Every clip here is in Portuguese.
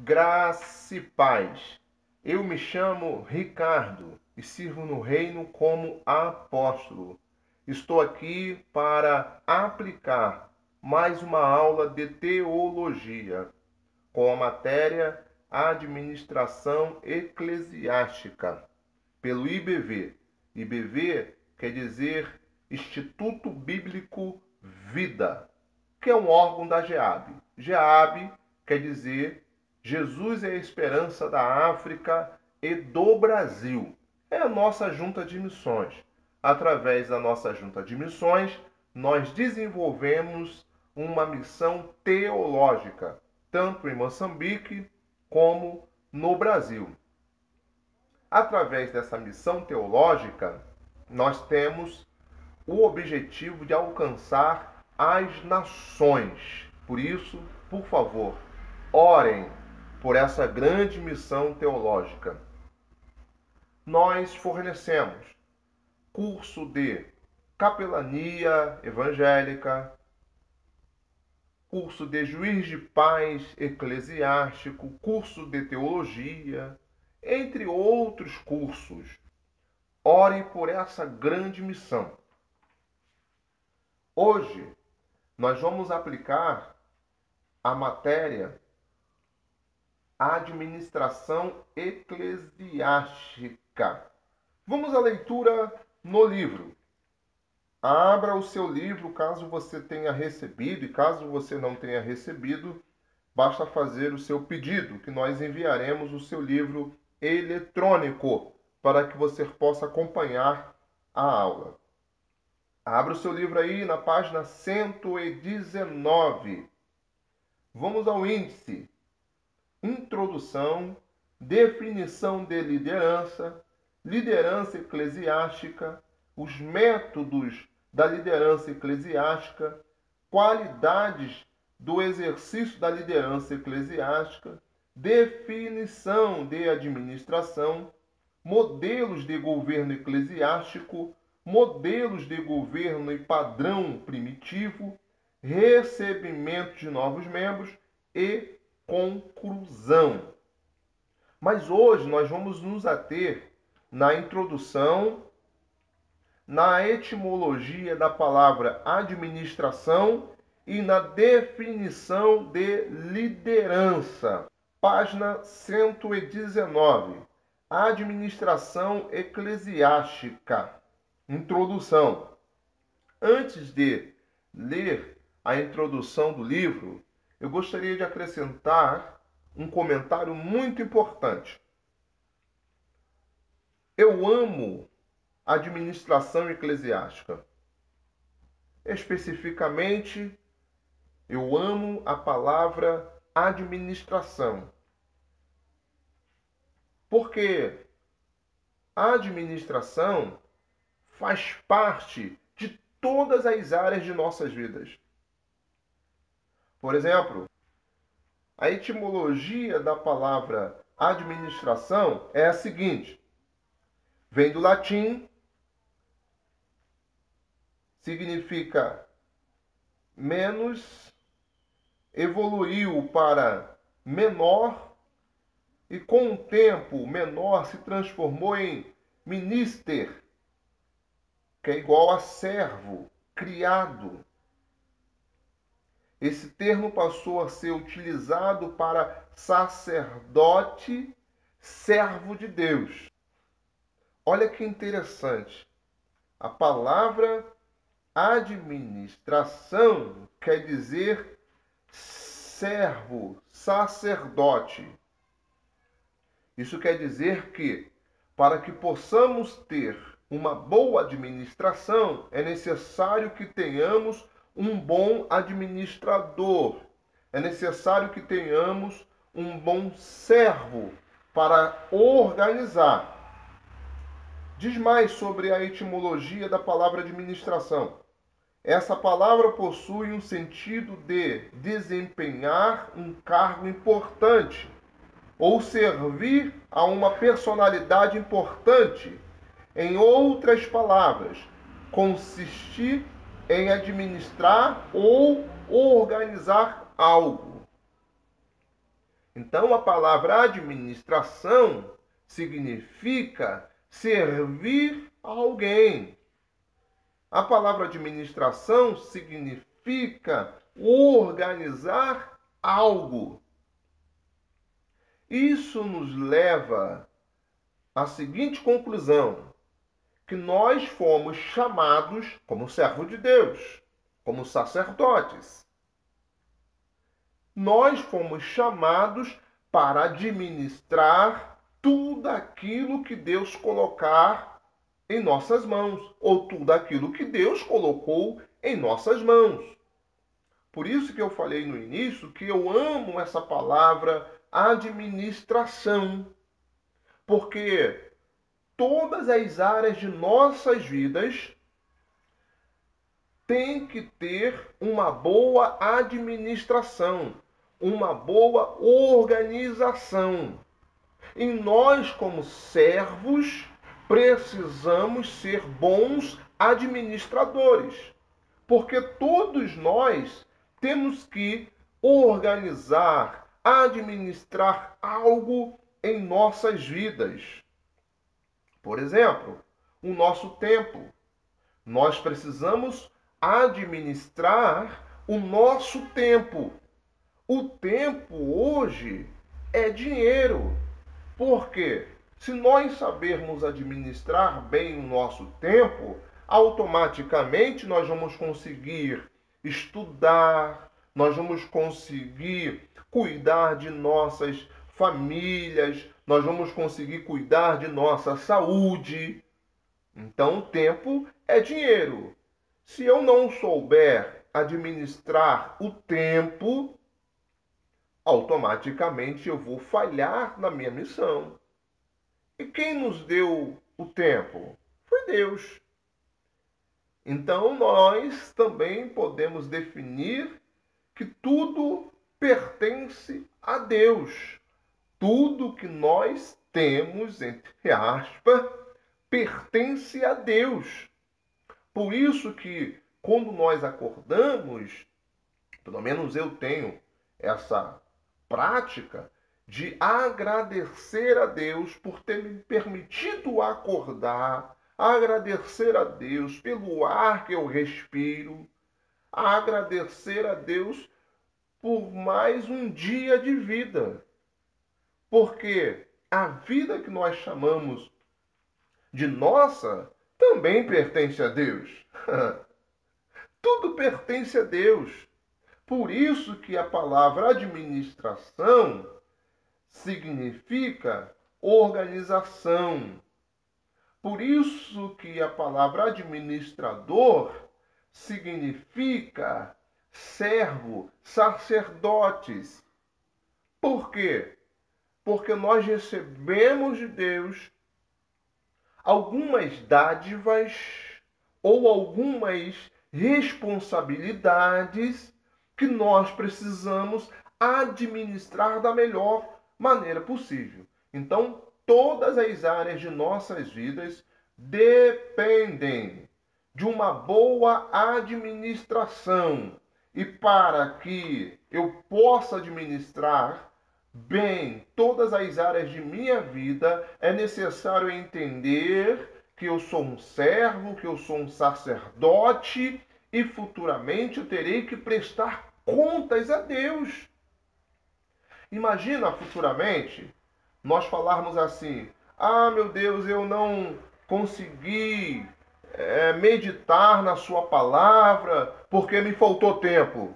Graça e paz. Eu me chamo Ricardo e sirvo no reino como apóstolo. Estou aqui para aplicar mais uma aula de teologia com a matéria Administração Eclesiástica, pelo IBV. IBV quer dizer Instituto Bíblico Vida, que é um órgão da GEAB. GEAB quer dizer Jesus é a esperança da África e do Brasil. É a nossa junta de missões. Através da nossa junta de missões, nós desenvolvemos uma missão teológica, tanto em Moçambique como no Brasil. Através dessa missão teológica, nós temos o objetivo de alcançar as nações. Por isso, por favor, orem por essa grande missão teológica. Nós fornecemos curso de capelania evangélica, curso de juiz de paz eclesiástico, curso de teologia, entre outros cursos. Ore por essa grande missão. Hoje, nós vamos aplicar a matéria Administração Eclesiástica. Vamos à leitura no livro. Abra o seu livro caso você tenha recebido, e caso você não tenha recebido, basta fazer o seu pedido, que nós enviaremos o seu livro eletrônico para que você possa acompanhar a aula. Abra o seu livro aí na página 119. Vamos ao índice. Introdução, definição de liderança, liderança eclesiástica, os métodos da liderança eclesiástica, qualidades do exercício da liderança eclesiástica, definição de administração, modelos de governo eclesiástico, modelos de governo e padrão primitivo, recebimento de novos membros e conclusão. Mas hoje nós vamos nos ater na introdução, na etimologia da palavra administração e na definição de liderança. Página 119. Administração eclesiástica. Introdução. Antes de ler a introdução do livro, eu gostaria de acrescentar um comentário muito importante. Eu amo a administração eclesiástica. Especificamente, eu amo a palavra administração. Porque a administração faz parte de todas as áreas de nossas vidas. Por exemplo, a etimologia da palavra administração é a seguinte: vem do latim, significa menos, evoluiu para menor e com o tempo menor se transformou em minister, que é igual a servo, criado. Esse termo passou a ser utilizado para sacerdote, servo de Deus. Olha que interessante. A palavra administração quer dizer servo, sacerdote. Isso quer dizer que, para que possamos ter uma boa administração, é necessário que tenhamos um bom administrador. É necessário que tenhamos um bom servo para organizar. Diz mais sobre a etimologia da palavra administração. Essa palavra possui um sentido de desempenhar um cargo importante ou servir a uma personalidade importante. Em outras palavras, consistir em administrar ou organizar algo. Então, a palavra administração significa servir a alguém. A palavra administração significa organizar algo. Isso nos leva à seguinte conclusão: que nós fomos chamados como servo de Deus, como sacerdotes. Nós fomos chamados para administrar tudo aquilo que Deus colocar em nossas mãos, ou tudo aquilo que Deus colocou em nossas mãos. Por isso que eu falei no início que eu amo essa palavra administração, porque todas as áreas de nossas vidas têm que ter uma boa administração, uma boa organização. E nós, como servos, precisamos ser bons administradores, porque todos nós temos que organizar, administrar algo em nossas vidas. Por exemplo, o nosso tempo. Nós precisamos administrar o nosso tempo. O tempo hoje é dinheiro. Por quê? Se nós sabermos administrar bem o nosso tempo, automaticamente nós vamos conseguir estudar, nós vamos conseguir cuidar de nossas famílias, nós vamos conseguir cuidar de nossa saúde. Então, o tempo é dinheiro. Se eu não souber administrar o tempo, automaticamente eu vou falhar na minha missão. E quem nos deu o tempo? Foi Deus. Então nós também podemos definir que tudo pertence a Deus. Tudo que nós temos, entre aspas, pertence a Deus. Por isso que quando nós acordamos, pelo menos eu tenho essa prática de agradecer a Deus por ter me permitido acordar, agradecer a Deus pelo ar que eu respiro, agradecer a Deus por mais um dia de vida. Porque a vida que nós chamamos de nossa também pertence a Deus. Tudo pertence a Deus. Por isso que a palavra administração significa organização. Por isso que a palavra administrador significa servo, sacerdotes. Por quê? Porque nós recebemos de Deus algumas dádivas ou algumas responsabilidades que nós precisamos administrar da melhor maneira possível. Então, todas as áreas de nossas vidas dependem de uma boa administração. E para que eu possa administrar bem todas as áreas de minha vida, é necessário entender que eu sou um servo, que eu sou um sacerdote e futuramente eu terei que prestar contas a Deus. Imagina futuramente nós falarmos assim: ah, meu Deus, eu não consegui meditar na sua palavra porque me faltou tempo.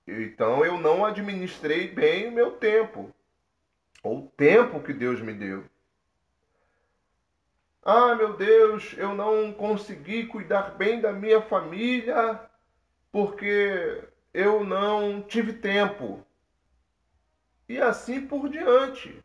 Então eu não administrei bem o meu tempo, ou o tempo que Deus me deu. Ah, meu Deus, eu não consegui cuidar bem da minha família porque eu não tive tempo. E assim por diante.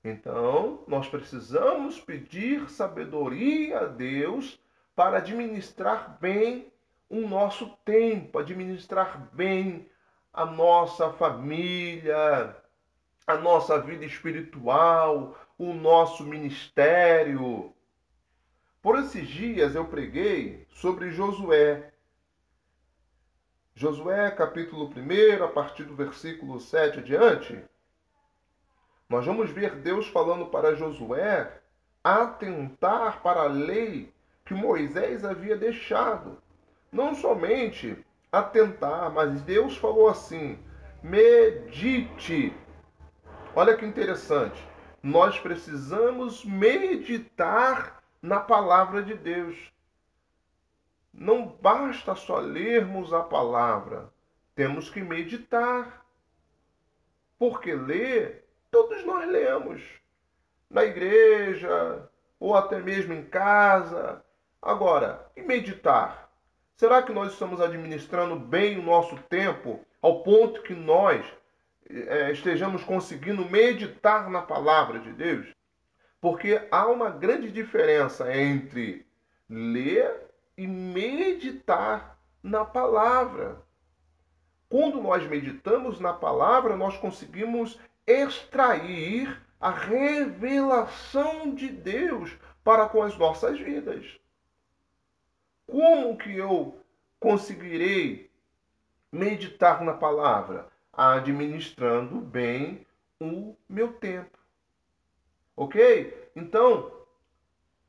Então, nós precisamos pedir sabedoria a Deus para administrar bem o nosso tempo, administrar bem a nossa família, a nossa vida espiritual, o nosso ministério. Por esses dias eu preguei sobre Josué. Josué, capítulo 1, a partir do versículo 7 adiante, nós vamos ver Deus falando para Josué atentar para a lei que Moisés havia deixado. Não somente atentar, mas Deus falou assim: medite. Olha que interessante. Nós precisamos meditar na palavra de Deus. Não basta só lermos a palavra, temos que meditar. Porque ler, todos nós lemos. Na igreja, ou até mesmo em casa. Agora, e meditar? Será que nós estamos administrando bem o nosso tempo ao ponto que nós estejamos conseguindo meditar na palavra de Deus? Porque há uma grande diferença entre ler e meditar na palavra. Quando nós meditamos na palavra, nós conseguimos extrair a revelação de Deus para com as nossas vidas. Como que eu conseguirei meditar na palavra? Administrando bem o meu tempo. Ok? Então,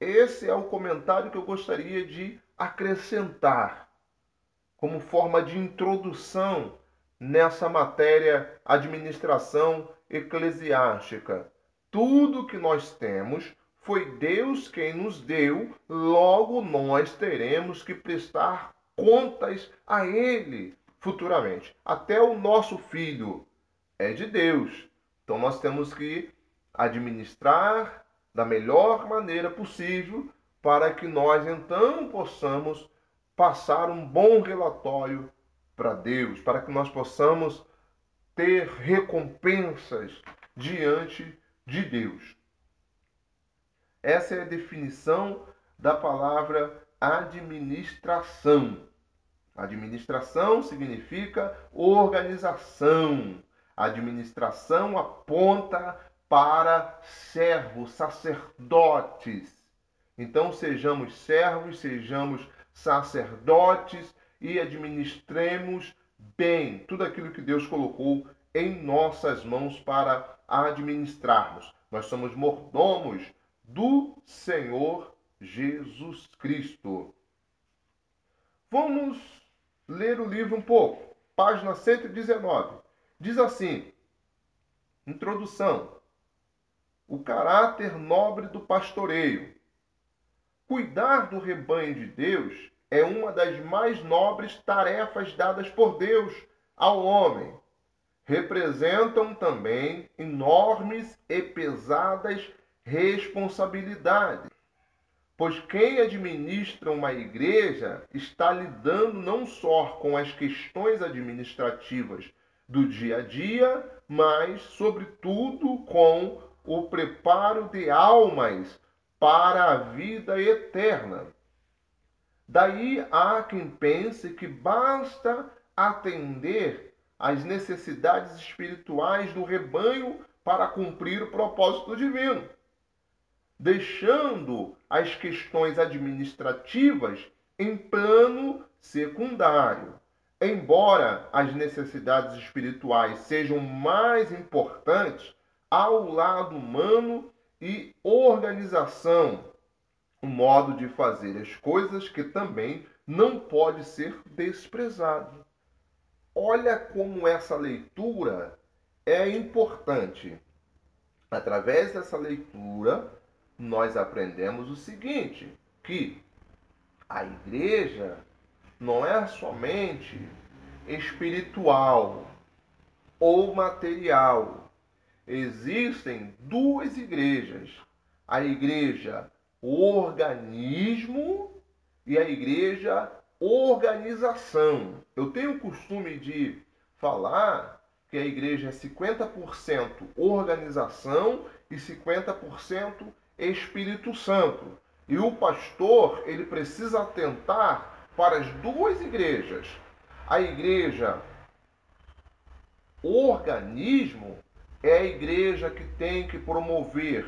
esse é o comentário que eu gostaria de acrescentar como forma de introdução nessa matéria administração eclesiástica. Tudo que nós temos foi Deus quem nos deu, logo nós teremos que prestar contas a Ele futuramente. Até o nosso filho é de Deus. Então nós temos que administrar da melhor maneira possível para que nós então possamos passar um bom relatório para Deus, para que nós possamos ter recompensas diante de Deus. Essa é a definição da palavra administração. Administração significa organização. Administração aponta para servos, sacerdotes. Então sejamos servos, sejamos sacerdotes e administremos bem tudo aquilo que Deus colocou em nossas mãos para administrarmos. Nós somos mordomos do Senhor Jesus Cristo. Vamos ler o livro um pouco. Página 119. Diz assim, introdução. O caráter nobre do pastoreio. Cuidar do rebanho de Deus é uma das mais nobres tarefas dadas por Deus ao homem. Representam também enormes e pesadas responsabilidades, pois quem administra uma igreja está lidando não só com as questões administrativas do dia a dia, mas, sobretudo, com o preparo de almas para a vida eterna. Daí há quem pense que basta atender às necessidades espirituais do rebanho para cumprir o propósito divino, deixando as questões administrativas em plano secundário. Embora as necessidades espirituais sejam mais importantes, ao lado humano e organização, um modo de fazer as coisas que também não pode ser desprezado. Olha como essa leitura é importante. Através dessa leitura, nós aprendemos o seguinte, que a igreja não é somente espiritual ou material. Existem duas igrejas. A igreja organismo e a igreja organização. Eu tenho o costume de falar que a igreja é 50% organização e 50% Espírito Santo. E o pastor, ele precisa atentar para as duas igrejas. A igreja organismo é a igreja que tem que promover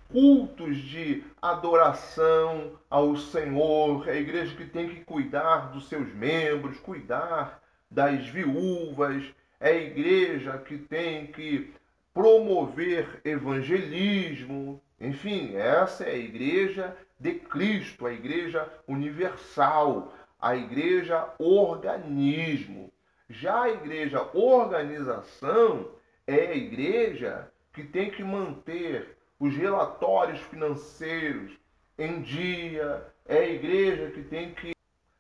cultos de adoração ao Senhor, é a igreja que tem que cuidar dos seus membros, cuidar das viúvas, é a igreja que tem que promover evangelismo. Enfim, essa é a igreja de Cristo, a igreja universal, a igreja organismo. Já a igreja organização é a igreja que tem que manter os relatórios financeiros em dia, é a igreja que tem que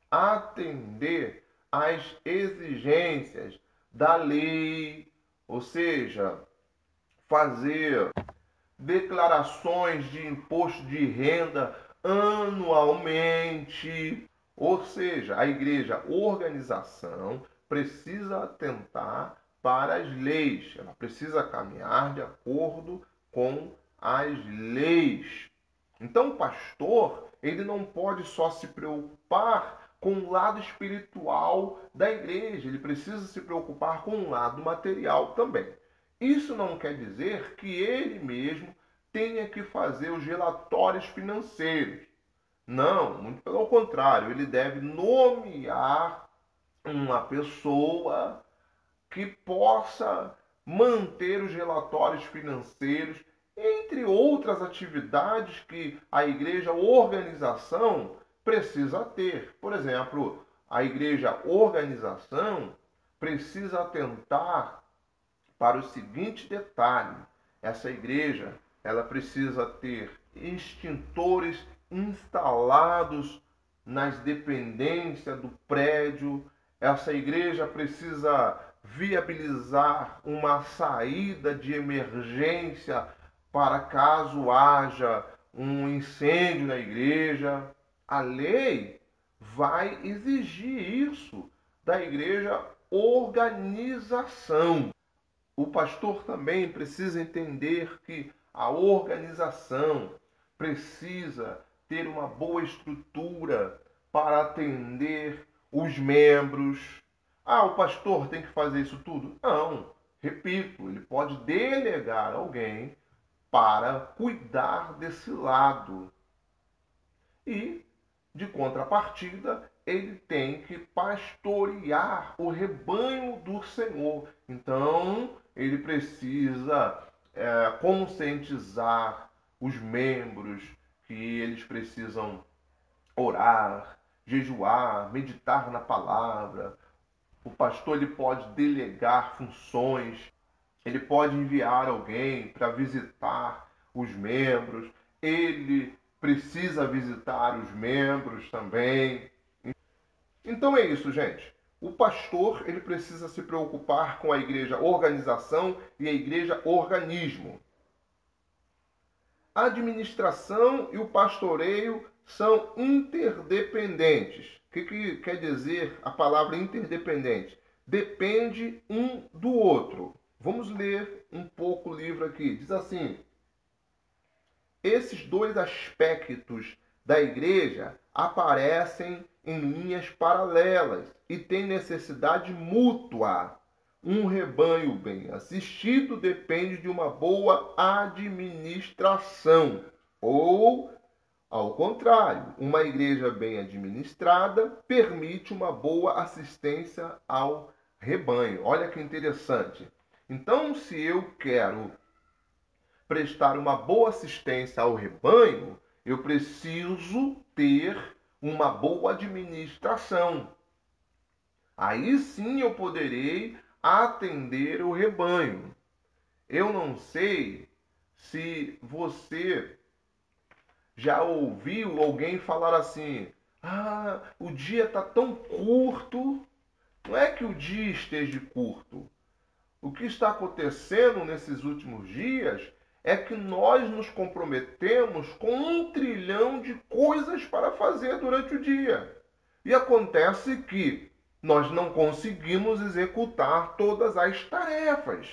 atender às exigências da lei, ou seja, fazer declarações de imposto de renda anualmente. Ou seja, a igreja organização precisa atentar para as leis, ela precisa caminhar de acordo com as leis. Então, o pastor, ele não pode só se preocupar com o lado espiritual da igreja, ele precisa se preocupar com o lado material também. Isso não quer dizer que ele mesmo tenha que fazer os relatórios financeiros. Não, muito pelo contrário, ele deve nomear uma pessoa que possa manter os relatórios financeiros, entre outras atividades que a igreja organização precisa ter. Por exemplo, a igreja organização precisa atentar para o seguinte detalhe: essa igreja, ela precisa ter extintores instalados nas dependências do prédio. Essa igreja precisa viabilizar uma saída de emergência para caso haja um incêndio na igreja. A lei vai exigir isso da igreja organização. O pastor também precisa entender que a organização precisa ter uma boa estrutura para atender os membros. Ah, o pastor tem que fazer isso tudo? Não. Repito, ele pode delegar alguém para cuidar desse lado. E, de contrapartida, ele tem que pastorear o rebanho do Senhor. Então, ele precisa conscientizar os membros que eles precisam orar, jejuar, meditar na palavra. O pastor ele pode delegar funções, ele pode enviar alguém para visitar os membros, ele precisa visitar os membros também. Então é isso, gente. O pastor ele precisa se preocupar com a igreja organização e a igreja organismo. A administração e o pastoreio são interdependentes. O que quer dizer a palavra interdependente? Depende um do outro. Vamos ler um pouco o livro aqui. Diz assim: esses dois aspectos da igreja aparecem em linhas paralelas e têm necessidade mútua. Um rebanho bem assistido depende de uma boa administração. Ou, ao contrário, uma igreja bem administrada permite uma boa assistência ao rebanho. Olha que interessante. Então, se eu quero prestar uma boa assistência ao rebanho, eu preciso ter uma boa administração. Aí sim eu poderei atender o rebanho. Eu não sei se você já ouviu alguém falar assim: ah, o dia está tão curto. Não é que o dia esteja curto. O que está acontecendo nesses últimos dias é que nós nos comprometemos com 1 trilhão de coisas para fazer durante o dia. E acontece que nós não conseguimos executar todas as tarefas.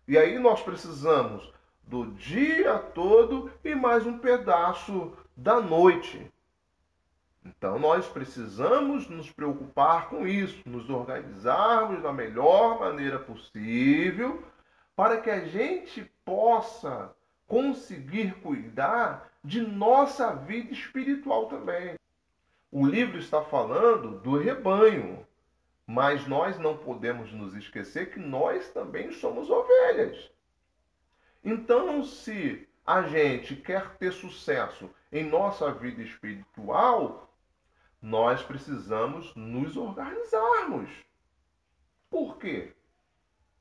E aí nós precisamos do dia todo e mais um pedaço da noite. Então nós precisamos nos preocupar com isso, nos organizarmos da melhor maneira possível para que a gente possa conseguir cuidar de nossa vida espiritual também. O livro está falando do rebanho, Mas nós não podemos nos esquecer que nós também somos ovelhas. Então, se a gente quer ter sucesso em nossa vida espiritual, nós precisamos nos organizarmos. Por quê?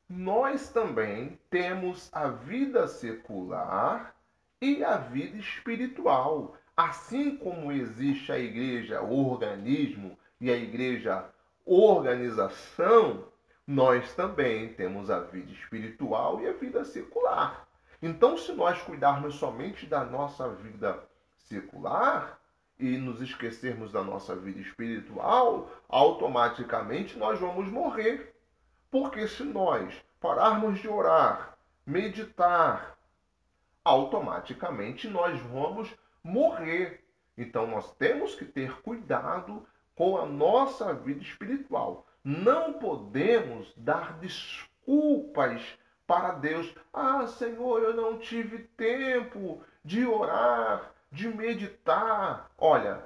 Nós também temos a vida secular e a vida espiritual. Assim como existe a igreja organismo e a igreja organização, nós também temos a vida espiritual e a vida secular. Então, se nós cuidarmos somente da nossa vida secular e nos esquecermos da nossa vida espiritual, automaticamente nós vamos morrer. Porque se nós pararmos de orar, meditar, automaticamente nós vamos morrer. Então nós temos que ter cuidado com a nossa vida espiritual. Não podemos dar desculpas para Deus. Ah, Senhor, eu não tive tempo de orar, de meditar. Olha,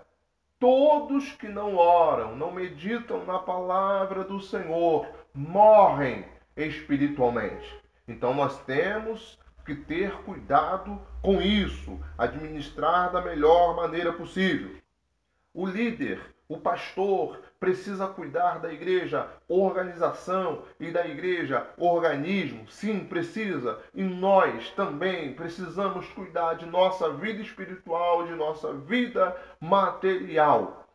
todos que não oram, não meditam na palavra do Senhor, morrem espiritualmente. Então nós temos que ter cuidado com isso, administrar da melhor maneira possível. O líder, o pastor, precisa cuidar da igreja organização e da igreja organismo. Sim, precisa. E nós também precisamos cuidar de nossa vida espiritual, de nossa vida material.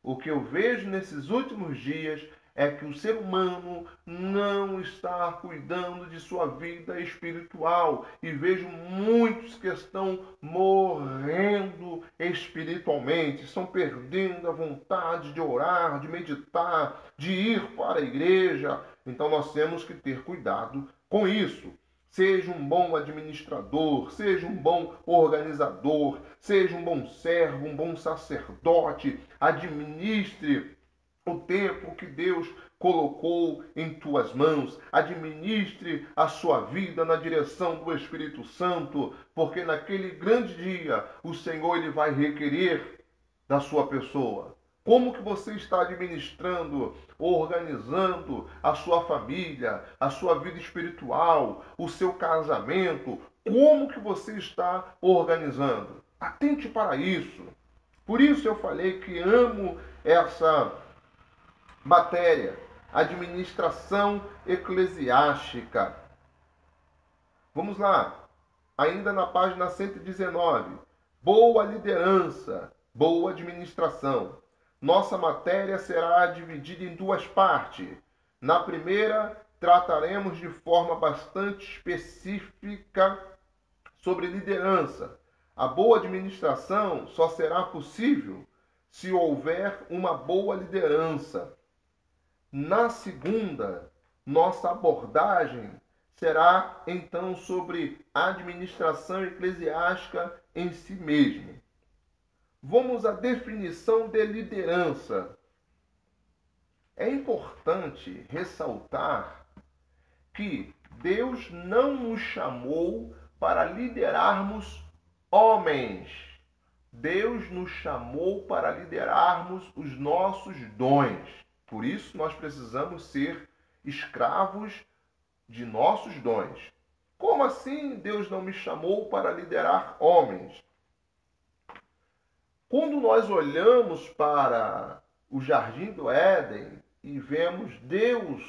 O que eu vejo nesses últimos dias é que o ser humano não está cuidando de sua vida espiritual. E vejo muitos que estão morrendo espiritualmente, estão perdendo a vontade de orar, de meditar, de ir para a igreja. Então nós temos que ter cuidado com isso. Seja um bom administrador, seja um bom organizador, seja um bom servo, um bom sacerdote, administre o tempo que Deus colocou em tuas mãos. Administre a sua vida na direção do Espírito Santo, porque naquele grande dia o Senhor ele vai requerer da sua pessoa. Como que você está administrando, organizando a sua família, a sua vida espiritual, o seu casamento? Como que você está organizando? Atente para isso. Por isso eu falei que amo essa matéria, administração eclesiástica. Vamos lá, ainda na página 119. Boa liderança, boa administração. Nossa matéria será dividida em duas partes. Na primeira, trataremos de forma bastante específica sobre liderança. A boa administração só será possível se houver uma boa liderança. Na segunda, nossa abordagem será então sobre a administração eclesiástica em si mesmo. Vamos à definição de liderança. É importante ressaltar que Deus não nos chamou para liderarmos homens. Deus nos chamou para liderarmos os nossos dons. Por isso, nós precisamos ser escravos de nossos dons. Como assim Deus não me chamou para liderar homens? Quando nós olhamos para o jardim do Éden e vemos Deus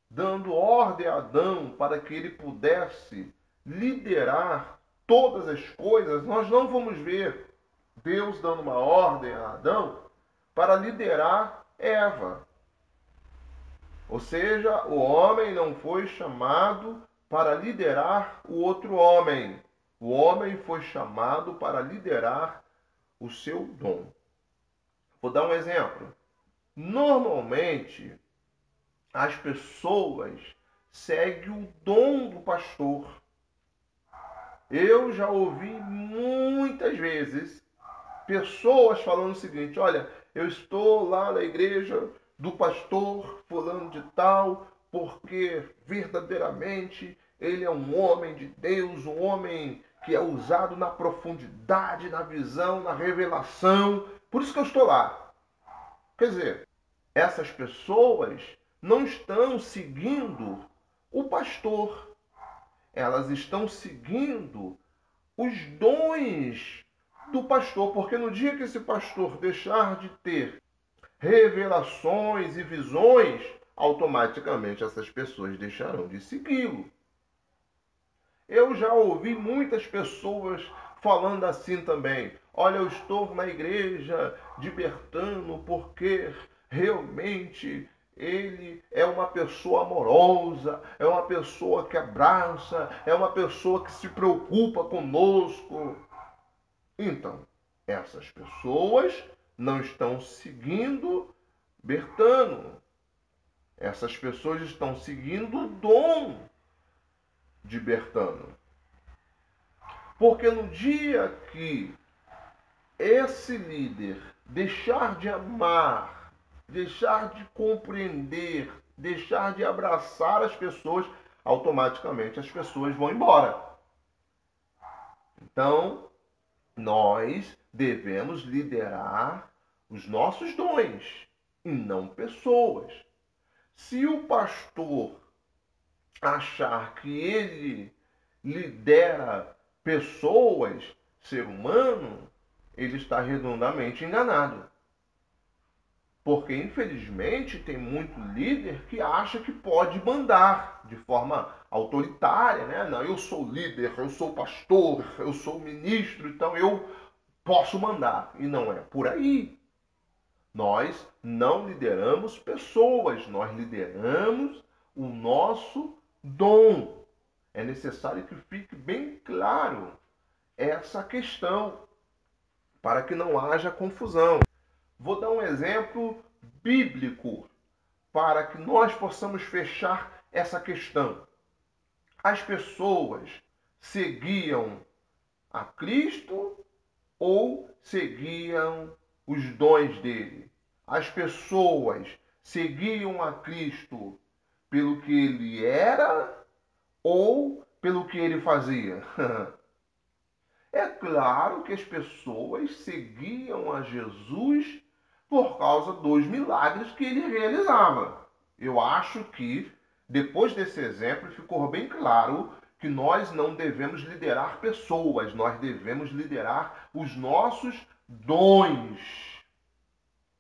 dando ordem a Adão para que ele pudesse liderar todas as coisas, nós não vamos ver Deus dando uma ordem a Adão para liderar Eva. Ou seja, o homem não foi chamado para liderar o outro homem. O homem foi chamado para liderar o seu dom. Vou dar um exemplo. Normalmente, as pessoas seguem o dom do pastor. Eu já ouvi muitas vezes pessoas falando o seguinte: olha, eu estou lá na igreja do pastor fulano de tal, porque verdadeiramente ele é um homem de Deus, um homem que é usado na profundidade, na visão, na revelação. Por isso que eu estou lá. Quer dizer, Essas pessoas não estão seguindo o pastor, elas estão seguindo os dons do pastor, porque no dia que esse pastor deixar de ter revelações e visões, automaticamente essas pessoas deixarão de segui-lo. Eu já ouvi muitas pessoas falando assim também. Olha, eu estou na igreja de Bertano porque realmente ele é uma pessoa amorosa, é uma pessoa que abraça, é uma pessoa que se preocupa conosco. Então, essas pessoas não estão seguindo Bertano. Essas pessoas estão seguindo o dom de Bertano. Porque no dia que esse líder deixar de amar, deixar de compreender, deixar de abraçar as pessoas, automaticamente as pessoas vão embora. Então, nós devemos liderar os nossos dons e não pessoas. Se o pastor achar que ele lidera pessoas, ser humano, ele está redondamente enganado. Porque, infelizmente, tem muito líder que acha que pode mandar de forma autoritária, né? Não, eu sou líder, eu sou pastor, eu sou ministro, então eu posso mandar. E não é por aí. Nós não lideramos pessoas, nós lideramos o nosso dom. É necessário que fique bem claro essa questão, para que não haja confusão. Vou dar um exemplo bíblico para que nós possamos fechar essa questão. As pessoas seguiam a Cristo ou seguiam os dons dele? As pessoas seguiam a Cristo pelo que ele era ou pelo que ele fazia? É claro que as pessoas seguiam a Jesus por causa dos milagres que ele realizava. Eu acho que, depois desse exemplo, ficou bem claro que nós não devemos liderar pessoas, nós devemos liderar os nossos dons.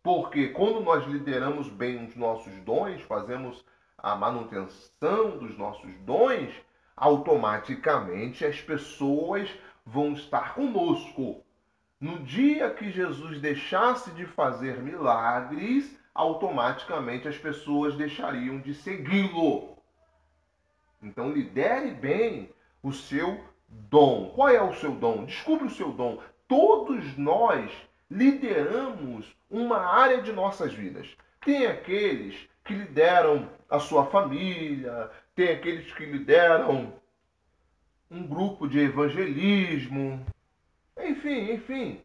Porque quando nós lideramos bem os nossos dons, fazemos a manutenção dos nossos dons, automaticamente as pessoas vão estar conosco. No dia que Jesus deixasse de fazer milagres, automaticamente as pessoas deixariam de segui-lo. Então lidere bem o seu dom. Qual é o seu dom? Descubra o seu dom. Todos nós lideramos uma área de nossas vidas. Tem aqueles que lideram a sua família, tem aqueles que lideram um grupo de evangelismo, enfim,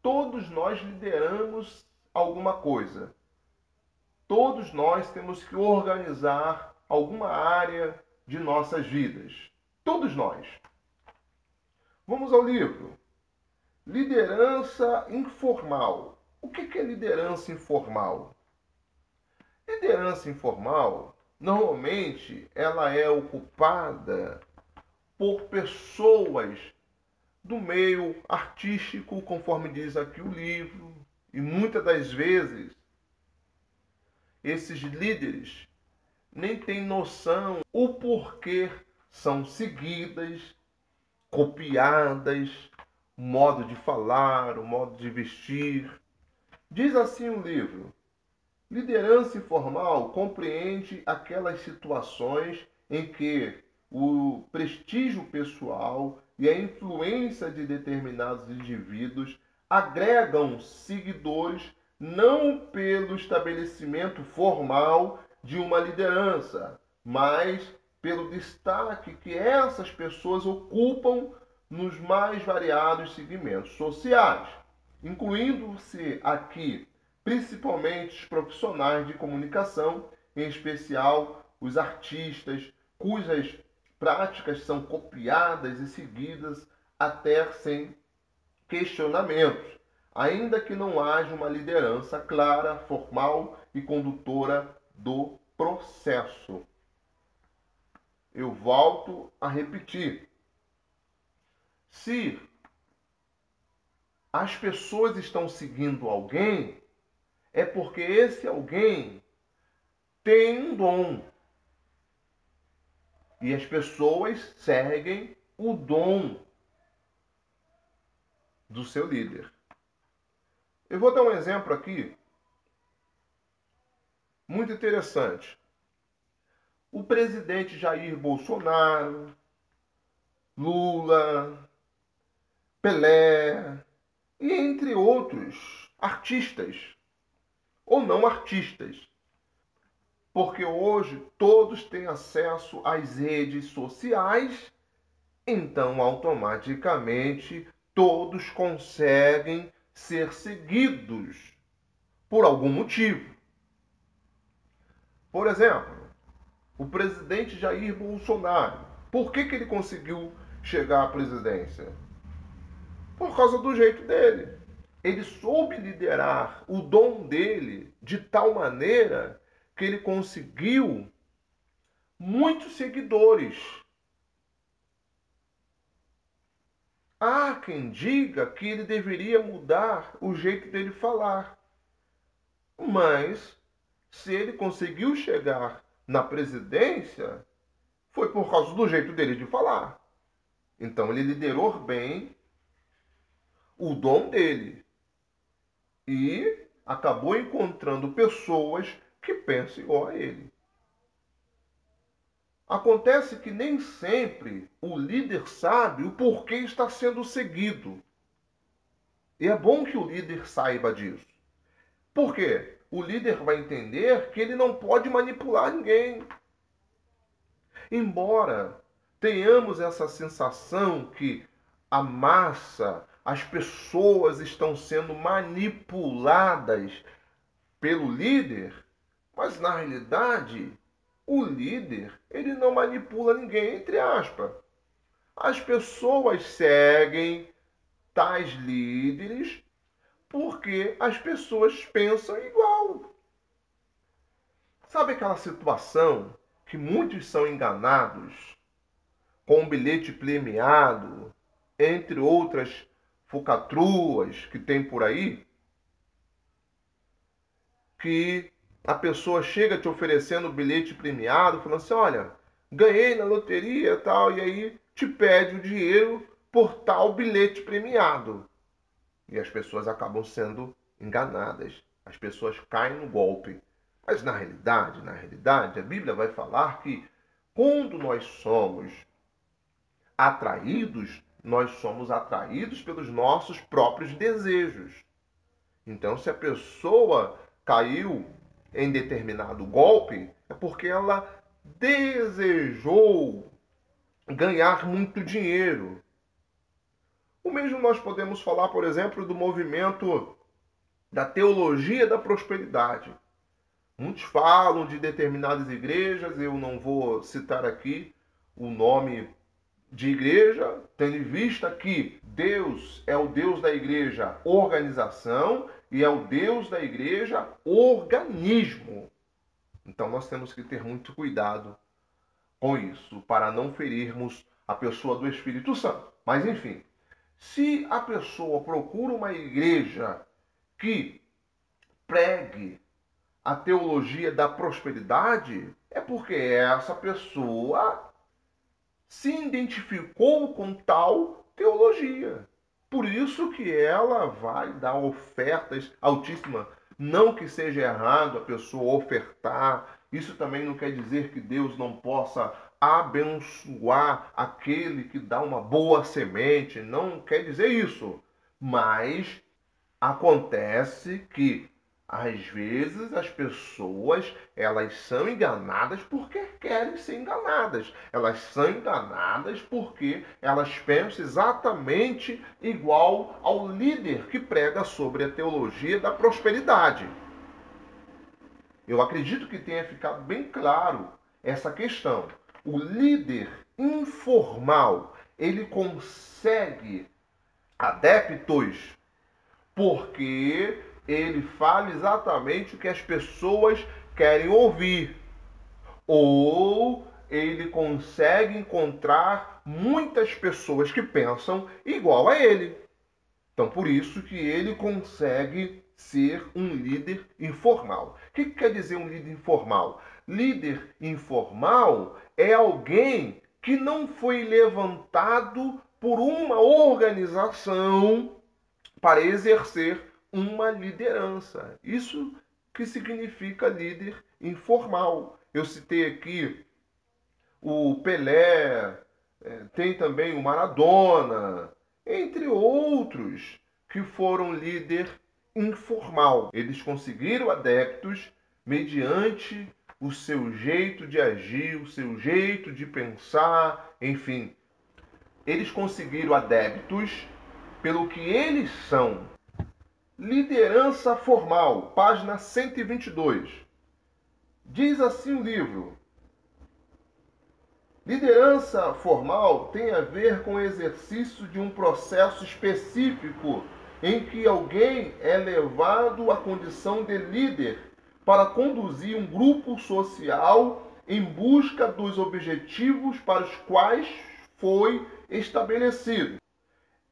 todos nós lideramos alguma coisa. Todos nós temos que organizar alguma área de nossas vidas. Todos nós. Vamos ao livro. Liderança informal. O que é liderança informal? Liderança informal, normalmente, ela é ocupada por pessoas do meio artístico, conforme diz aqui o livro, e muitas das vezes esses líderes nem têm noção o porquê são seguidas, copiadas, o modo de falar, o modo de vestir. Diz assim o livro: liderança informal compreende aquelas situações em que o prestígio pessoal e a influência de determinados indivíduos agregam seguidores não pelo estabelecimento formal de uma liderança, mas pelo destaque que essas pessoas ocupam nos mais variados segmentos sociais, incluindo-se aqui principalmente os profissionais de comunicação, em especial os artistas, cujas práticas são copiadas e seguidas até sem questionamentos. ainda que não haja uma liderança clara, formal e condutora do processo. Eu volto a repetir. Se as pessoas estão seguindo alguém, é porque esse alguém tem um dom. E as pessoas seguem o dom do seu líder. Eu vou dar um exemplo aqui muito interessante. O presidente Jair Bolsonaro, Lula, Pelé e entre outros artistas ou não artistas. Porque hoje todos têm acesso às redes sociais, então automaticamente todos conseguem ser seguidos por algum motivo. Por exemplo, o presidente Jair Bolsonaro. Por que ele conseguiu chegar à presidência? Por causa do jeito dele. Ele soube liderar o dom dele de tal maneira que ele conseguiu muitos seguidores. Há quem diga que ele deveria mudar o jeito dele falar. Mas, se ele conseguiu chegar na presidência, foi por causa do jeito dele de falar. Então, ele liderou bem o dom dele e acabou encontrando pessoas que pensam igual a ele. Acontece que nem sempre o líder sabe o porquê está sendo seguido. E é bom que o líder saiba disso. Por quê? O líder vai entender que ele não pode manipular ninguém. Embora tenhamos essa sensação que a massa, as pessoas estão sendo manipuladas pelo líder, mas na realidade, o líder, ele não manipula ninguém, entre aspas. As pessoas seguem tais líderes porque as pessoas pensam igual. Sabe aquela situação que muitos são enganados com um bilhete premiado, entre outras falcatruas que tem por aí? Que a pessoa chega te oferecendo o bilhete premiado, falando assim, olha, ganhei na loteria e tal, e aí te pede o dinheiro por tal bilhete premiado. E as pessoas acabam sendo enganadas. As pessoas caem no golpe. Mas na realidade, a Bíblia vai falar que quando nós somos atraídos pelos nossos próprios desejos. Então, se a pessoa caiu em determinado golpe, é porque ela desejou ganhar muito dinheiro. O mesmo nós podemos falar, por exemplo, do movimento da teologia da prosperidade. Muitos falam de determinadas igrejas, eu não vou citar aqui o nome de igreja, tendo em vista que Deus é o Deus da igreja organização e é o Deus da igreja organismo. Então nós temos que ter muito cuidado com isso, para não ferirmos a pessoa do Espírito Santo. Mas enfim, se a pessoa procura uma igreja que pregue a teologia da prosperidade, é porque essa pessoa se identificou com tal teologia. Por isso que ela vai dar ofertas altíssimas. Não que seja errado a pessoa ofertar. Isso também não quer dizer que Deus não possa abençoar aquele que dá uma boa semente. Não quer dizer isso. Mas acontece que às vezes as pessoas, elas são enganadas porque querem ser enganadas. Elas são enganadas porque elas pensam exatamente igual ao líder que prega sobre a teologia da prosperidade. Eu acredito que tenha ficado bem claro essa questão. O líder informal, ele consegue adeptos porque ele fala exatamente o que as pessoas querem ouvir. Ou ele consegue encontrar muitas pessoas que pensam igual a ele. Então, por isso que ele consegue ser um líder informal. O que quer dizer um líder informal? Líder informal é alguém que não foi levantado por uma organização para exercer uma liderança. Isso que significa líder informal. Eu citei aqui o Pelé, tem também o Maradona, entre outros que foram líder informal. Eles conseguiram adeptos mediante o seu jeito de agir, o seu jeito de pensar, enfim. Eles conseguiram adeptos pelo que eles são. Liderança formal, página 122. Diz assim o livro: liderança formal tem a ver com o exercício de um processo específico em que alguém é levado à condição de líder para conduzir um grupo social em busca dos objetivos para os quais foi estabelecido.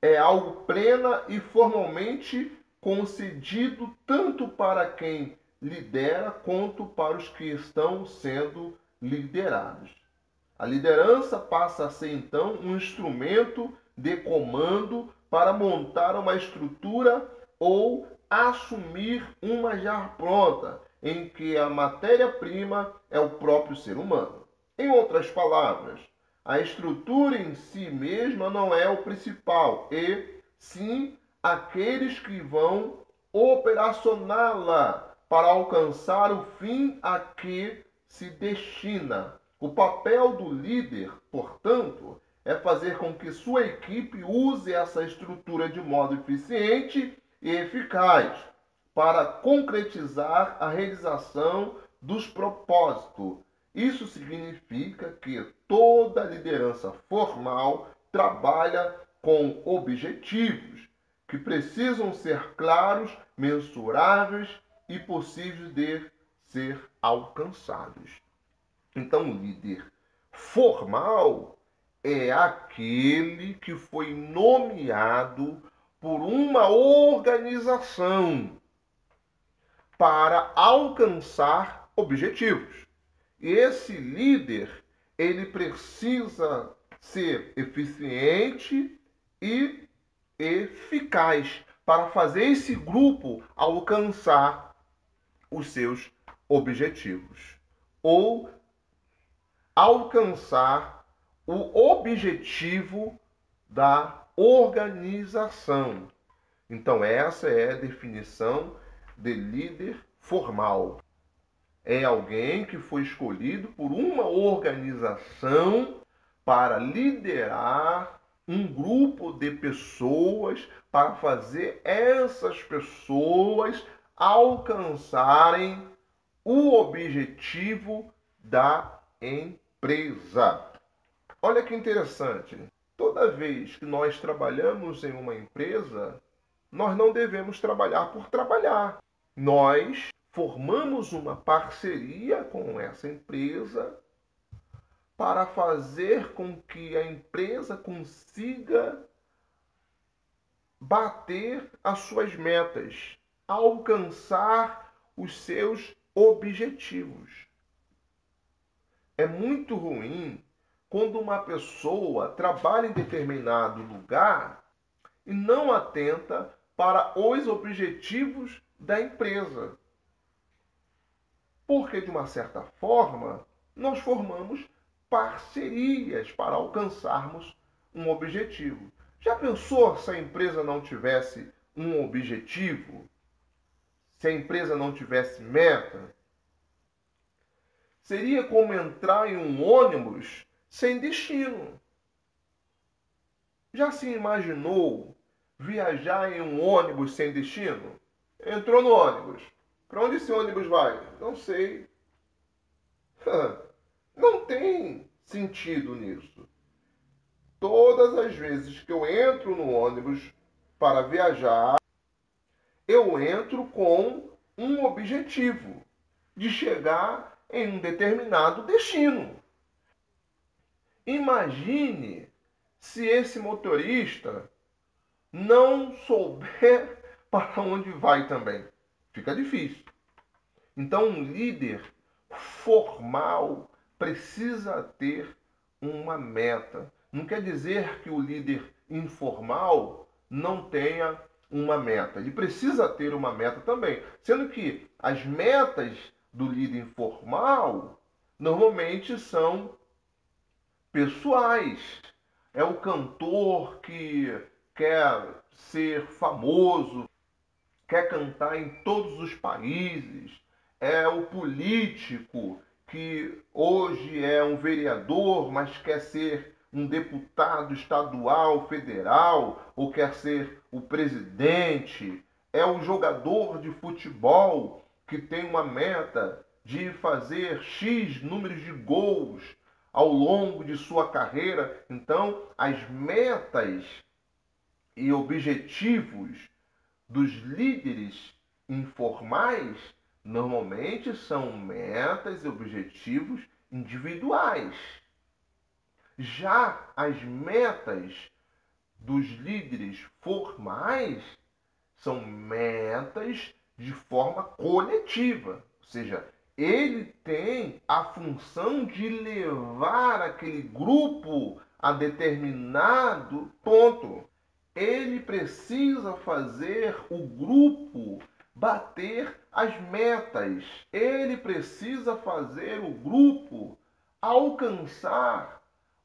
É algo plena e formalmente concedido tanto para quem lidera quanto para os que estão sendo liderados. A liderança passa a ser, então, um instrumento de comando para montar uma estrutura ou assumir uma já pronta, em que a matéria-prima é o próprio ser humano. Em outras palavras, a estrutura em si mesma não é o principal, e sim aqueles que vão operacioná-la para alcançar o fim a que se destina. O papel do líder, portanto, é fazer com que sua equipe use essa estrutura de modo eficiente e eficaz para concretizar a realização dos propósitos. Isso significa que toda liderança formal trabalha com objetivos que precisam ser claros, mensuráveis e possíveis de ser alcançados. Então, o líder formal é aquele que foi nomeado por uma organização para alcançar objetivos. E esse líder, ele precisa ser eficiente e eficaz para fazer esse grupo alcançar os seus objetivos ou alcançar o objetivo da organização. Então, essa é a definição de líder formal. É alguém que foi escolhido por uma organização para liderar um grupo de pessoas, para fazer essas pessoas alcançarem o objetivo da empresa. Olha que interessante. Toda vez que nós trabalhamos em uma empresa, nós não devemos trabalhar por trabalhar. Nós formamos uma parceria com essa empresa para fazer com que a empresa consiga bater as suas metas, alcançar os seus objetivos. É muito ruim quando uma pessoa trabalha em determinado lugar e não atenta para os objetivos da empresa. Porque, de uma certa forma, nós formamos parcerias para alcançarmos um objetivo. Já pensou se a empresa não tivesse um objetivo? Se a empresa não tivesse meta? Seria como entrar em um ônibus sem destino. Já se imaginou viajar em um ônibus sem destino? Entrou no ônibus. Para onde esse ônibus vai? Não sei. Não tem sentido nisso. Todas as vezes que eu entro no ônibus para viajar, eu entro com um objetivo de chegar em um determinado destino. Imagine se esse motorista não souber para onde vai também. Fica difícil. Então, um líder formal precisa ter uma meta. Não quer dizer que o líder informal não tenha uma meta. Ele precisa ter uma meta também. Sendo que as metas do líder informal normalmente são pessoais. É o cantor que quer ser famoso, quer cantar em todos os países. É o político que hoje é um vereador, mas quer ser um deputado estadual, federal, ou quer ser o presidente. É o jogador de futebol que tem uma meta de fazer X números de gols ao longo de sua carreira. Então, as metas e objetivos dos líderes informais normalmente são metas e objetivos individuais. Já as metas dos líderes formais são metas de forma coletiva, ou seja, ele tem a função de levar aquele grupo a determinado ponto. Ele precisa fazer o grupo bater as metas. Ele precisa fazer o grupo alcançar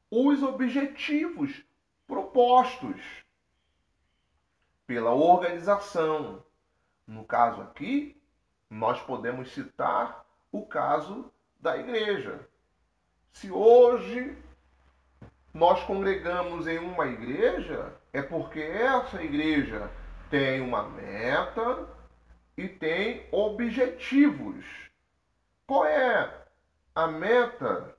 os objetivos propostos pela organização. No caso aqui, nós podemos citar o caso da igreja. Se hoje nós congregamos em uma igreja, é porque essa igreja tem uma meta e tem objetivos. Qual é a meta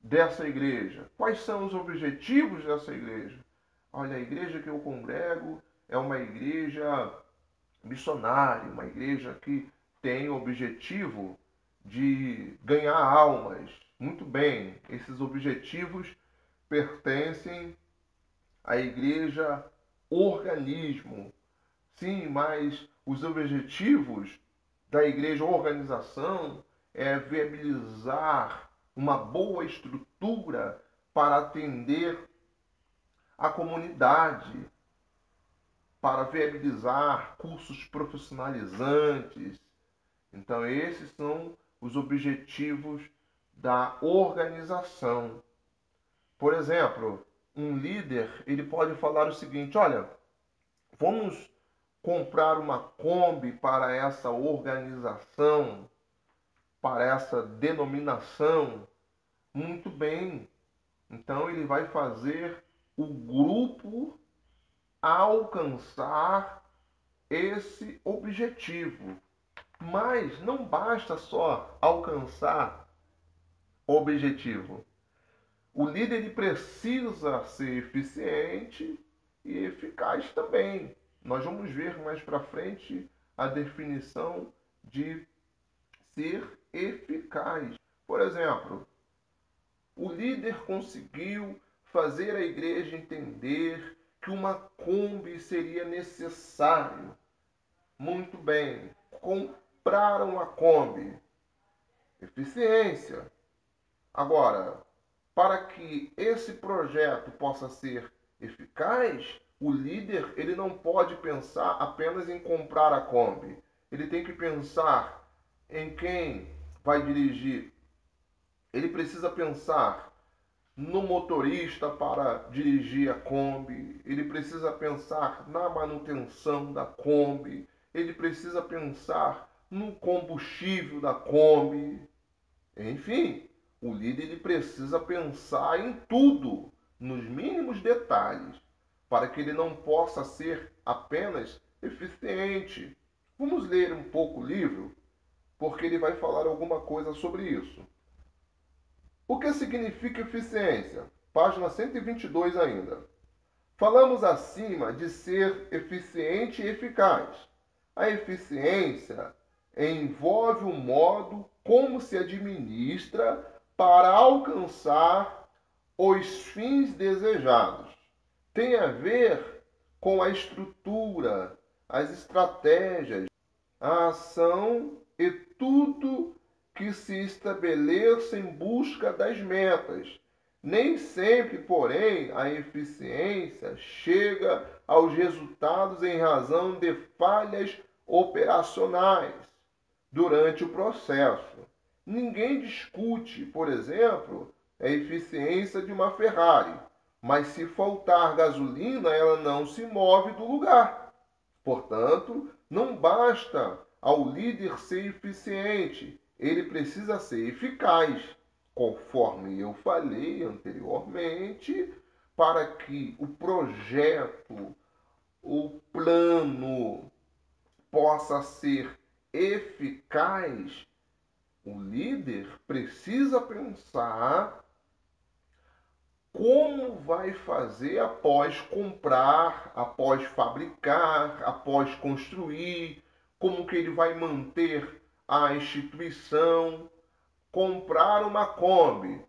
dessa igreja? Quais são os objetivos dessa igreja? Olha, a igreja que eu congrego é uma igreja missionária, uma igreja que tem o objetivo de ganhar almas. Muito bem, esses objetivos pertencem à igreja organismo. Sim, mas os objetivos da igreja organização é viabilizar uma boa estrutura para atender a comunidade, para viabilizar cursos profissionalizantes. Então, esses são os objetivos da organização. Por exemplo, um líder, ele pode falar o seguinte: olha, vamos comprar uma Kombi para essa organização, para essa denominação. Muito bem. Então ele vai fazer o grupo alcançar esse objetivo. Mas não basta só alcançar o objetivo. O líder ele precisa ser eficiente e eficaz também. Nós vamos ver mais para frente a definição de ser eficaz. Por exemplo, o líder conseguiu fazer a igreja entender que uma Kombi seria necessário. Muito bem, compraram a Kombi. Eficiência. Agora, para que esse projeto possa ser eficaz, o líder ele não pode pensar apenas em comprar a Kombi. Ele tem que pensar em quem vai dirigir. Ele precisa pensar no motorista para dirigir a Kombi. Ele precisa pensar na manutenção da Kombi. Ele precisa pensar no combustível da Kombi. Enfim, o líder ele precisa pensar em tudo, nos mínimos detalhes, para que ele não possa ser apenas eficiente. Vamos ler um pouco o livro, porque ele vai falar alguma coisa sobre isso. O que significa eficiência? Página 122 ainda. Falamos acima de ser eficiente e eficaz. A eficiência envolve o modo como se administra para alcançar os fins desejados. Tem a ver com a estrutura, as estratégias, a ação e tudo que se estabeleça em busca das metas. Nem sempre, porém, a eficiência chega aos resultados em razão de falhas operacionais durante o processo. Ninguém discute, por exemplo, a eficiência de uma Ferrari, mas se faltar gasolina, ela não se move do lugar. Portanto, não basta ao líder ser eficiente, ele precisa ser eficaz, conforme eu falei anteriormente, para que o projeto, o plano possa ser eficaz. O líder precisa pensar como vai fazer após comprar, após fabricar, após construir, como que ele vai manter a instituição, comprar uma Kombi.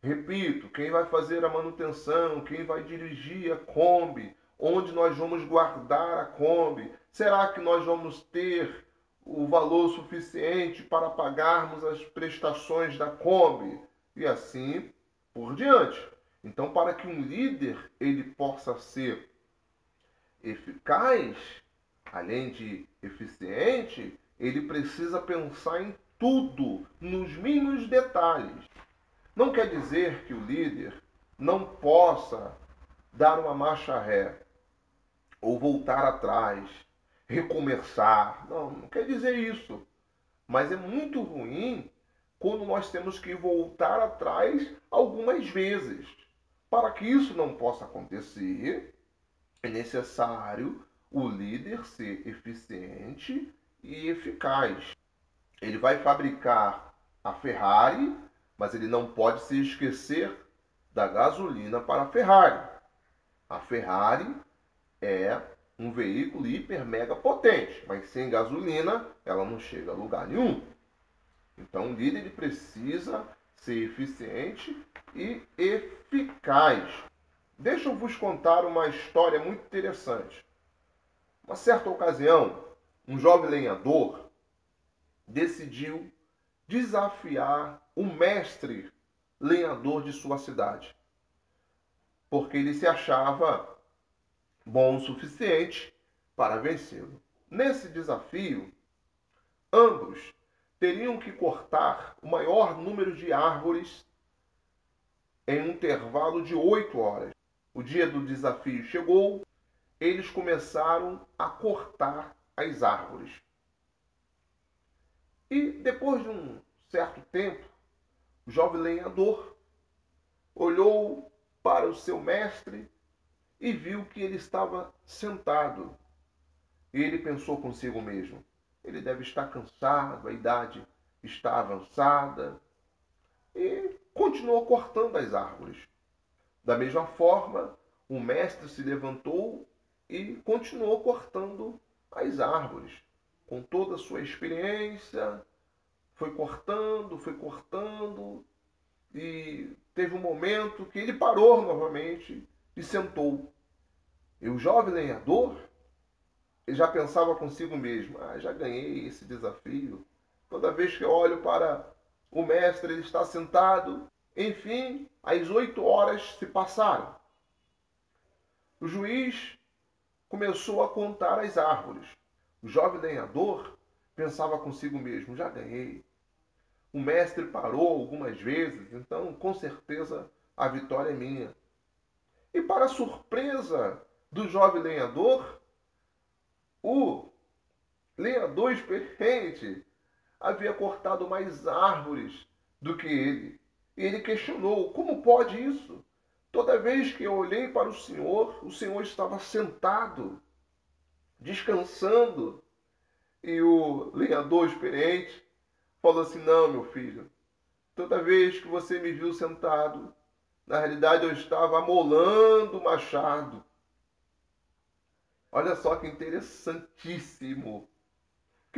Repito, quem vai fazer a manutenção, quem vai dirigir a Kombi, onde nós vamos guardar a Kombi, será que nós vamos ter o valor suficiente para pagarmos as prestações da Kombi? E assim por diante. Então, para que um líder ele possa ser eficaz, além de eficiente, ele precisa pensar em tudo, nos mínimos detalhes. Não quer dizer que o líder não possa dar uma marcha ré, ou voltar atrás, recomeçar. Não quer dizer isso. Mas é muito ruim quando nós temos que voltar atrás algumas vezes. Para que isso não possa acontecer, é necessário o líder ser eficiente e eficaz. Ele vai fabricar a Ferrari, mas ele não pode se esquecer da gasolina para a Ferrari. A Ferrari é um veículo hiper mega potente, mas sem gasolina ela não chega a lugar nenhum. Então o líder ele precisa ser eficiente e eficaz. Deixa eu vos contar uma história muito interessante. Uma certa ocasião, um jovem lenhador decidiu desafiar o mestre lenhador de sua cidade, porque ele se achava bom o suficiente para vencê-lo. Nesse desafio, ambos teriam que cortar o maior número de árvores em um intervalo de 8 horas. O dia do desafio chegou, eles começaram a cortar as árvores. E depois de um certo tempo, o jovem lenhador olhou para o seu mestre e viu que ele estava sentado. E ele pensou consigo mesmo: ele deve estar cansado, a idade está avançada. E continuou cortando as árvores. Da mesma forma, o mestre se levantou e continuou cortando as árvores. Com toda a sua experiência, foi cortando, e teve um momento que ele parou novamente e sentou. E o jovem lenhador, ele já pensava consigo mesmo: já ganhei esse desafio. Toda vez que eu olho para o mestre, ele está sentado. Enfim, as 8 horas se passaram. O juiz começou a contar as árvores. O jovem lenhador pensava consigo mesmo: já ganhei. O mestre parou algumas vezes, então com certeza a vitória é minha. E para a surpresa do jovem lenhador, o lenhador experiente havia cortado mais árvores do que ele. E ele questionou: como pode isso? Toda vez que eu olhei para o Senhor estava sentado, descansando. E o lenhador experiente falou assim: não, meu filho, toda vez que você me viu sentado, na realidade eu estava amolando o machado. Olha só que interessantíssimo.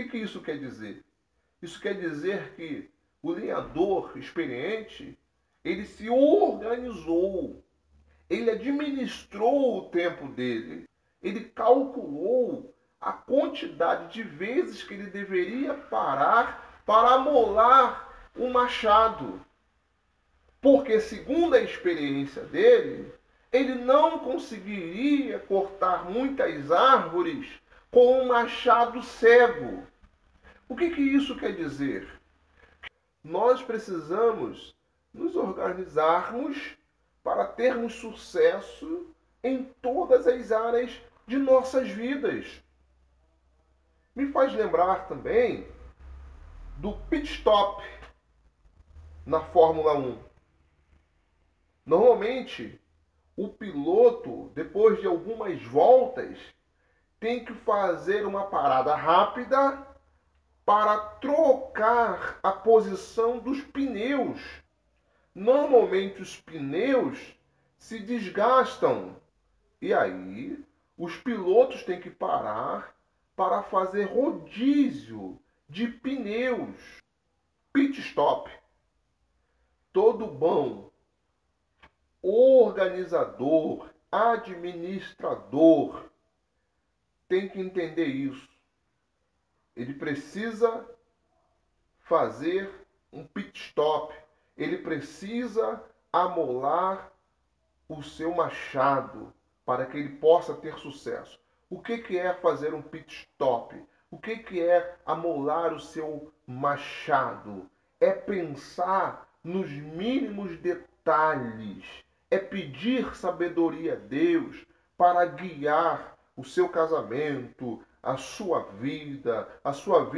que isso quer dizer? Isso quer dizer que o lenhador experiente, ele se organizou, ele administrou o tempo dele, ele calculou a quantidade de vezes que ele deveria parar para amolar o machado. Porque, segundo a experiência dele, ele não conseguiria cortar muitas árvores com um machado cego. O que isso quer dizer? Nós precisamos nos organizarmos para termos sucesso em todas as áreas de nossas vidas. Me faz lembrar também do pit stop na Fórmula 1. Normalmente, o piloto, depois de algumas voltas, tem que fazer uma parada rápida para trocar a posição dos pneus. Normalmente os pneus se desgastam e aí os pilotos têm que parar para fazer rodízio de pneus. Pit stop. Todo bom organizador, administrador tem que entender isso. Ele precisa fazer um pit stop. Ele precisa amolar o seu machado para que ele possa ter sucesso. O que é fazer um pit stop? O que é amolar o seu machado? É pensar nos mínimos detalhes. É pedir sabedoria a Deus para guiar o seu casamento, a sua vida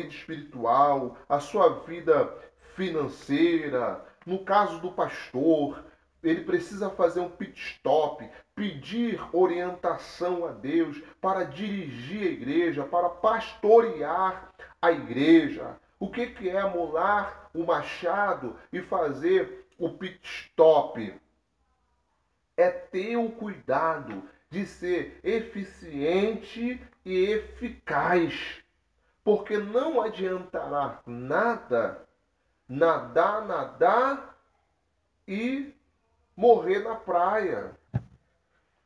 espiritual, a sua vida financeira. No caso do pastor, ele precisa fazer um pit stop, pedir orientação a Deus para dirigir a igreja, para pastorear a igreja. O que é amolar o machado e fazer o pit stop? É ter o cuidado de ser eficiente e eficaz. Porque não adiantará nada nadar e morrer na praia.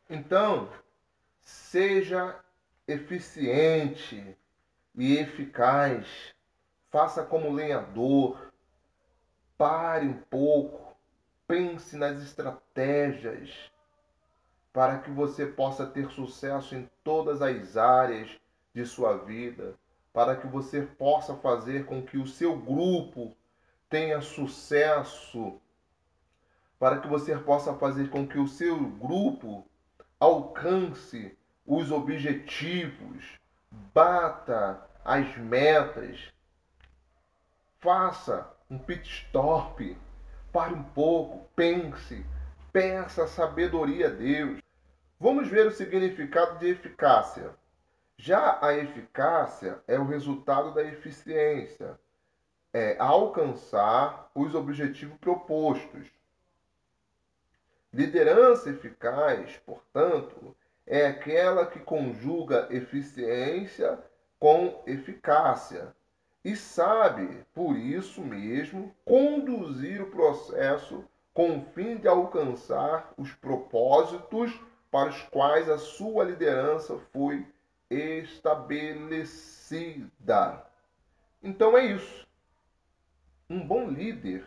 Então, seja eficiente e eficaz. Faça como lenhador. Pare um pouco. Pense nas estratégias para que você possa ter sucesso em todas as áreas de sua vida, para que você possa fazer com que o seu grupo tenha sucesso, para que você possa fazer com que o seu grupo alcance os objetivos, bata as metas, faça um pit stop, pare um pouco, pense, peça sabedoria a Deus. Vamos ver o significado de eficácia. Já a eficácia é o resultado da eficiência, é alcançar os objetivos propostos. Liderança eficaz, portanto, é aquela que conjuga eficiência com eficácia e sabe, por isso mesmo, conduzir o processo com o fim de alcançar os propósitos para os quais a sua liderança foi estabelecida. Então é isso. Um bom líder,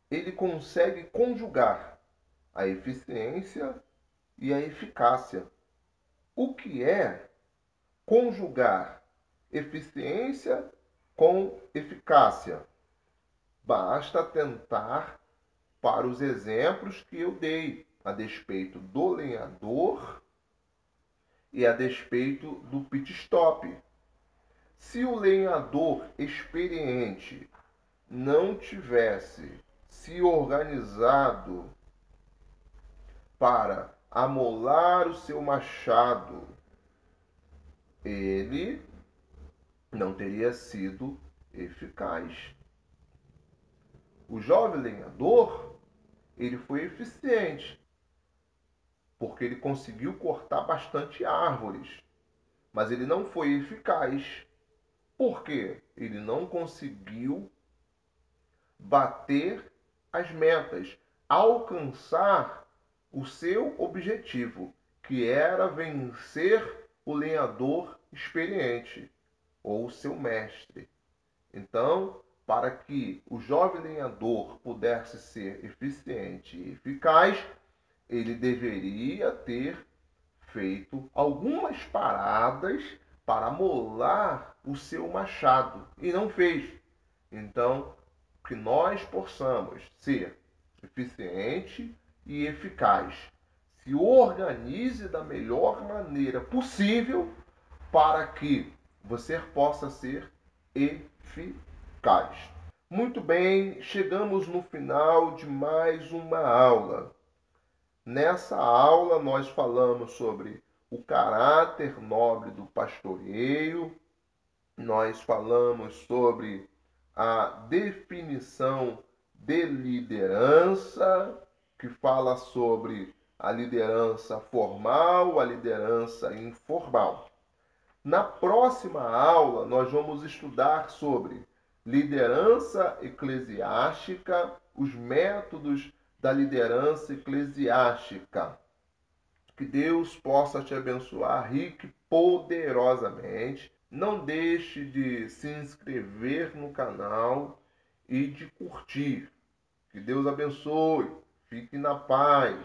ele consegue conjugar a eficiência e a eficácia. O que é conjugar eficiência com eficácia? Basta atentar para os exemplos que eu dei a despeito do lenhador e a despeito do pit stop. Se o lenhador experiente não tivesse se organizado para amolar o seu machado, ele não teria sido eficaz. O jovem lenhador, ele foi eficiente, porque ele conseguiu cortar bastante árvores, mas ele não foi eficaz. Por quê? Ele não conseguiu bater as metas, alcançar o seu objetivo, que era vencer o lenhador experiente ou seu mestre. Então, para que o jovem lenhador pudesse ser eficiente e eficaz, ele deveria ter feito algumas paradas para molar o seu machado e não fez. Então, que nós possamos ser eficiente e eficaz. Se organize da melhor maneira possível para que você possa ser eficaz. Muito bem, chegamos no final de mais uma aula. Nessa aula nós falamos sobre o caráter nobre do pastoreio, nós falamos sobre a definição de liderança, que fala sobre a liderança formal, a liderança informal. Na próxima aula, nós vamos estudar sobre liderança eclesiástica, os métodos da liderança eclesiástica. Que Deus possa te abençoar rique poderosamente. Não deixe de se inscrever no canal e de curtir. Que Deus abençoe. Fique na paz.